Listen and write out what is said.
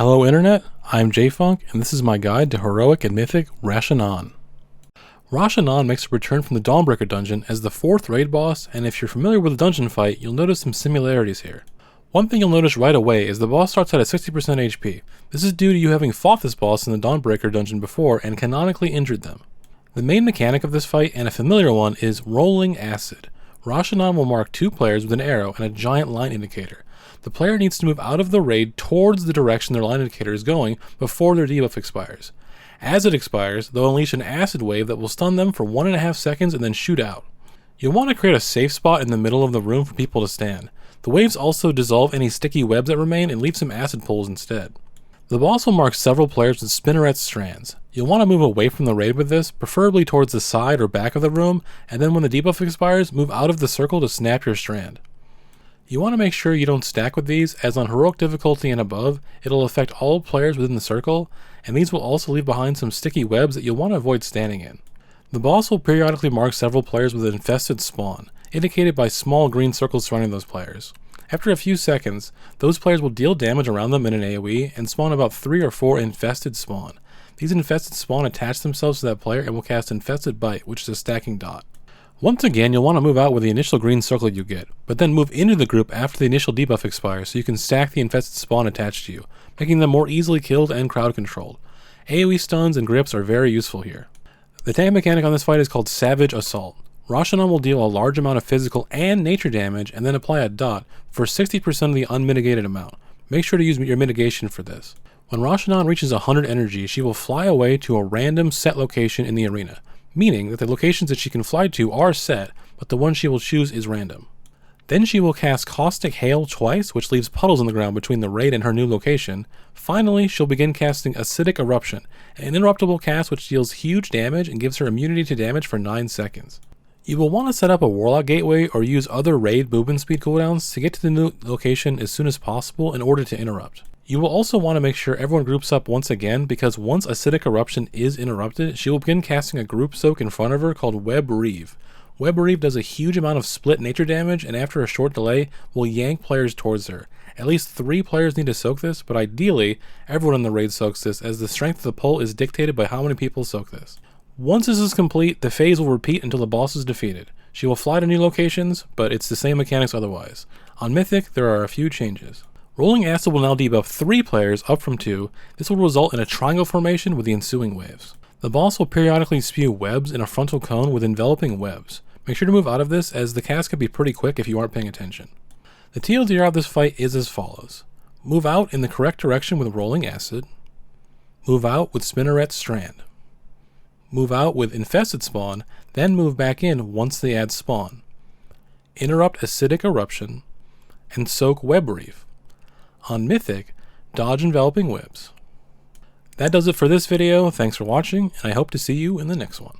Hello Internet, I'm J-Funk, and this is my guide to heroic and mythic Rasha'nan. Rasha'nan makes a return from the Dawnbreaker dungeon as the 4th raid boss, and if you're familiar with the dungeon fight, you'll notice some similarities here. One thing you'll notice right away is the boss starts out at 60% HP. This is due to you having fought this boss in the Dawnbreaker dungeon before and canonically injured them. The main mechanic of this fight, and a familiar one, is rolling acid. Rasha'nan will mark 2 players with an arrow and a giant line indicator. The player needs to move out of the raid towards the direction their line indicator is going before their debuff expires. As it expires, they'll unleash an acid wave that will stun them for 1.5 seconds and then shoot out. You'll want to create a safe spot in the middle of the room for people to stand. The waves also dissolve any sticky webs that remain and leave some acid pools instead. The boss will mark several players with spinneret strands. You'll want to move away from the raid with this, preferably towards the side or back of the room, and then when the debuff expires, move out of the circle to snap your strand. You want to make sure you don't stack with these, as on heroic difficulty and above, it'll affect all players within the circle, and these will also leave behind some sticky webs that you'll want to avoid standing in. The boss will periodically mark several players with an infested spawn, indicated by small green circles surrounding those players. After a few seconds, those players will deal damage around them in an AoE and spawn about 3 or 4 infested spawn. These infested spawn attach themselves to that player and will cast Infested Bite, which is a stacking dot. Once again, you'll want to move out with the initial green circle you get, but then move into the group after the initial debuff expires so you can stack the infested spawn attached to you, making them more easily killed and crowd controlled. AoE stuns and grips are very useful here. The tank mechanic on this fight is called Savage Assault. Rasha'nan will deal a large amount of physical and nature damage and then apply a dot for 60% of the unmitigated amount. Make sure to use your mitigation for this. When Rasha'nan reaches 100 energy, she will fly away to a random set location in the arena, meaning that the locations that she can fly to are set, but the one she will choose is random. Then she will cast Caustic Hail twice, which leaves puddles on the ground between the raid and her new location. Finally, she'll begin casting Acidic Eruption, an interruptible cast which deals huge damage and gives her immunity to damage for 9 seconds. You will want to set up a Warlock Gateway or use other raid movement speed cooldowns to get to the new location as soon as possible in order to interrupt. You will also want to make sure everyone groups up once again, because once Acidic Eruption is interrupted, she will begin casting a group soak in front of her called Web Reeve. Web Reeve does a huge amount of split nature damage, and after a short delay, will yank players towards her. At least 3 players need to soak this, but ideally, everyone in the raid soaks this, as the strength of the pull is dictated by how many people soak this. Once this is complete, the phase will repeat until the boss is defeated. She will fly to new locations, but it's the same mechanics otherwise. On Mythic, there are a few changes. Rolling Acid will now debuff 3 players up from 2. This will result in a triangle formation with the ensuing waves. The boss will periodically spew webs in a frontal cone with enveloping webs. Make sure to move out of this, as the cast can be pretty quick if you aren't paying attention. The TLDR of this fight is as follows. Move out in the correct direction with Rolling Acid. Move out with Spinneret Strand. Move out with Infested Spawn, then move back in once they add spawn. Interrupt Acidic Eruption, and soak Web Reeve. On Mythic, dodge enveloping webs. That does it for this video. Thanks for watching, and I hope to see you in the next one.